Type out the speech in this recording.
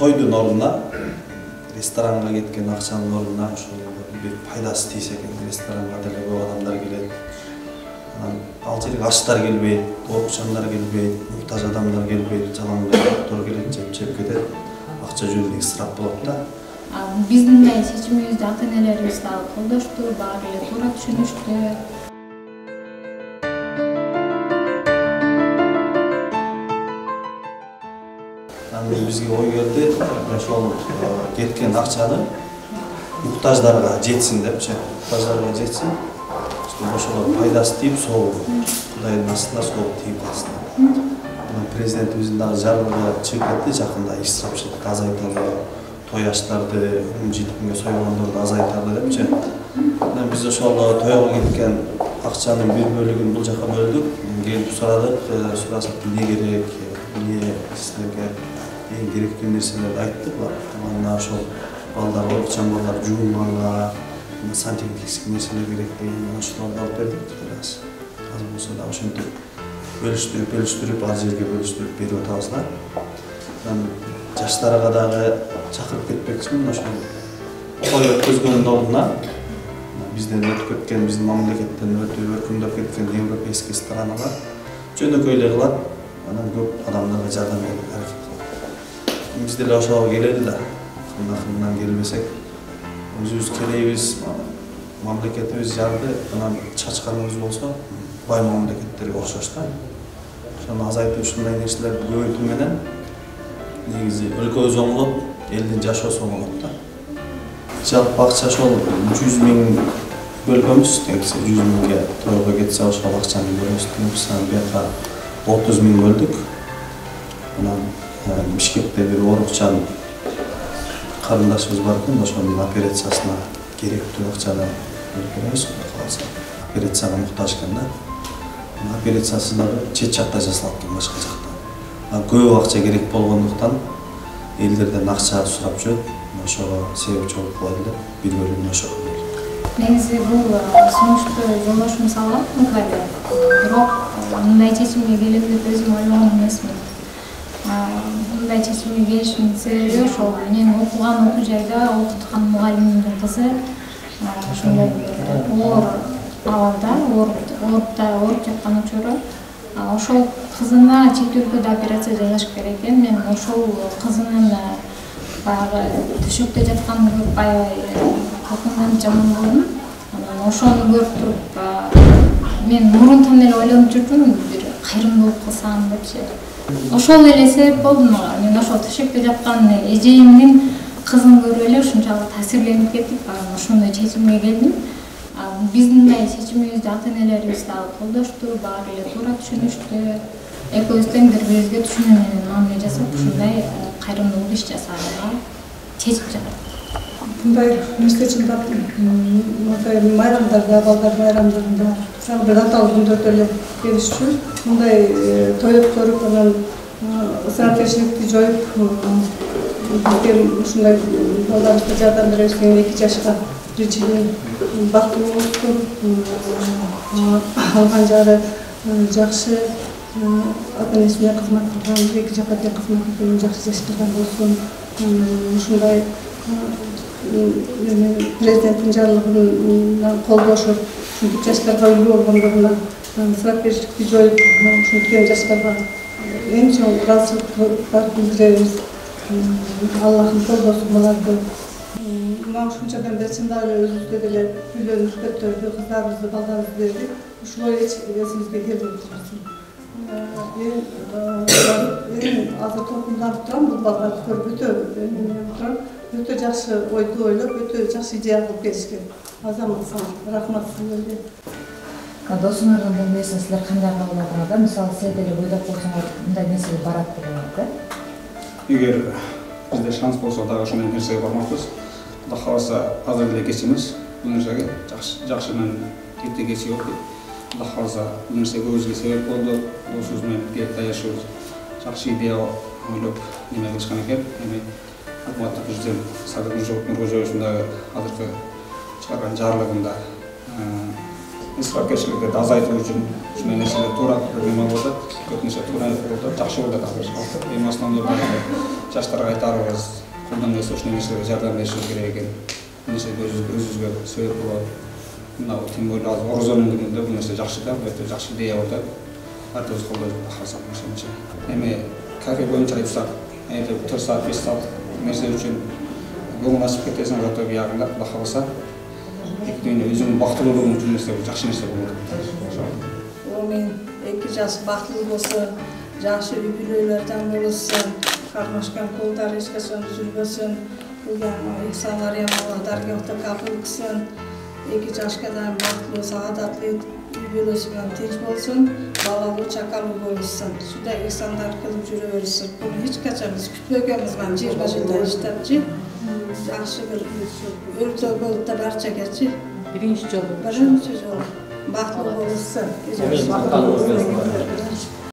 toydun oruna, restoranға кеткен ақшаның орнына bir пайдасы тисе екен, ресторанға да көп адамдар келеді. Ал жерге аштар келбейді, оқшандар келбейді, мұқтаж адамдар келбейді, жалаңбай доктор келеді, жеп кетеді. Ақша жөнінде ысырап болады да. Біздің шешімімізді ата-енелеріміз да қолдашты, барлығы тура түсінішті. Бізге ой келді, ошол кеткен ақшаны мұқтаждарға жетсін деп, мұқтаждарға жетсін. Ошолар пайдасы тиіп, сол Құдайдың астында сол тиіп астында. Президентіміздің дағы жарлығы шығып кетті, жақында исрапшылықты азайтады, той аштарды, 17 күнге сойлғандарды азайтады деп. Біз ошол тойға кеткен ақшаның бір бөлігін бұл жаққа бөлдік, келіп сұрадық, не керек, не сіздерге ең керекті нәрселерді айттық. Мына ошол балдар, орықчан балдар жуынғанға, сантехникалық нәрселер керек деген ошоларды алып бердік. Аз болса да ошентип бөлүштүрүп, аз жерге бөлүштүрүп берип атабыздар. Жаштарга дагы чакырып кетпекчимин. Ошол той өткөзгөндүн ордуна бизден өтүп кеткен, биздин мамлекеттен өтүп өркүндөп кеткен европейский страналар жөнөкөй эле кылат, анан көп адамдарга жардам берүүгө аракет кылат. Биз деле ошого келели да, кымдан келбесек, өзүбүз келебиз, мамлекетибиз жарды, анан чачканыбыз болсо, бай мамлекеттерге окшош да. Ошону азайтып ушундай нерселерди көбөйтүү менен негизи өлкөбүз оңолот, элдин жашоосу оңолот да. Жалпы акча ошол 100 000 бөлгөнбүз, 100 000ге тойго кетсе ошол акчаны бөлөбүз. Бияка 30 000 бөлдүк. Анан Бишкекте бир орукчан карындашыбыз бар экен, ошонун операциясына керектүү акчаны бөлүп беребиз. Операцияга муктаж экен да. Операциясы дагы чет жакта жасалат экен, башка жакта. Көп акча керек болгондуктан элдерден акча сурап жүрөт. Ошого себепчи болуп калат деп бир бөлүгүн ошого бердик. Негизи бул сунушту жолдошум салган ыңгайлуу. Бирок мындай чечимге келем деп өзүм ойлогон эмесмин. Мындай чечимге келишимдин себеби ошол менин окуган окуу жайда окуткан мугалимимдин кызы ошондой оор абалда, ооруп жаткан учуру. Ошол кызына чет өлкөдө операция жасаш керек экен. Мен ошол кызынын баягы төшөктө жатканын көрүп аябай кооптонгон жаман болдум. Анан ошону көрүп туруп мен мурунтан эле ойлонуп жүрдүм, бир кайрымдуулук кылсам депчи. Ошол эле себеп болду мага. Мен ошол төшөктө жаткан эжеимдин кызын көрүп эле ушунчалык таасирленип кеттик. Ошондой чечимге келдим. Биздин чечимибизди ата-энелерибиз да колдошту, баары эле туура түшүнүштү. Экөөбүз тең бири-бирибизге түшүнүү менен мамиле жасап, ушундай кайрымдуулук иш жасаганга чечип жатат. Мындай нерсе чындап, мындай майрамдарда, балдар майрамдарында, дагы бир аталык күндөрдө эле келишчү. Мындай той өткөрүп, анан ысырапчылыкты жоюп, бизге ушундай балдарыбызга жардам беребиз деген 2 жашка биринчиден бактылуу болуптур. Алган жары жакшы, ата-энесине кызмат кылган, 2 жакка тең кызмат кылган, жакшы жаштырган болсун. Ушундай президенттин жарлыгынан колдошуп, ушинтип жаштарга үлгү болгондугуна, ысырапчылыкты жоюп, ушинткен жаштарга эң чоң ыраазычылык билдиребиз. Аллахым колдосун буларды. Мага ушунчадан бери чындап эле өзүбүздө деле үйлөнүп көтөрдү, кыздарыбызды, балдарыбызды бердик. Ушул эч эсибизге келбейт. Азыр толкунданып турам, бул балдарды көрүп өтө жакшы ойду ойлоп, өтө жакшы идея кылып келишкен. Азамат сага рахмат силерге. Досуңардын бул нерсени силер кандай кабыл алдыңар? Мисалы, силер деле ойлоп койсоңор, мындай нерсе барат деп ойлоп да? Эгер бизде шанс болсо дагы ошондой нерсеге бармакпыз. Кудай кааласа, азыр деле кечимиз бул нерсеге жакшы менен эрте кечи жок. Кудай кааласа, бул нерсе көбүбүзгө себеп болду. Досубуз менен бирге жашообуз жакшы идея ойлоп неме кылышкан экен. Эми Акматтык президент Садыр Нуркожоевичтин дагы азыркы чыгарган жарлыгында ысырапкерчиликти азайтуу үчүн ушундай нерселер туура нема болот, көп нерсе туура болот, жакшы болот азыр. Эми основной жаштарга айтарыбыз, колдон келсе ушундай нерселерге жардам беришибиз керек экен. Нерсе өзүбүзгө себеп болот. Мына тем более азыр Орозонун күнүндө бул нерсе жакшы да, өтө жакшы идея болот. Ар өз колдон калсак ошончо. Эми кафе боюнча айтсак, 4 саат 5 саат нерсе үчүн көңүл ачып кетесиң, ото биягында Кудай кааласа өзүңдүн бактылуулугуң үчүн нерсе жакшы нерсе болот. Мен 2 жаш бактылуу болсо, жакшы үй-бүлөлөрдөн болсун, кармашкан колдары эч качан жүрбөсүн, кылган ихсанлар Аллах ото кабыл кылсын. 2 жашка да бактылуу, саадаттуу үй-бүлөсү менен тинч болсун, балалуу, чакалуу болсун. Ушундай ихсандар кылып жүрө берсин. Буну эч качан биз күтпөгөнбүз, мен 20 жылдай иштепчи. Жакшы бир өртөө болуп да барчагачы. Биринчи жолу. Бактылуу болсун.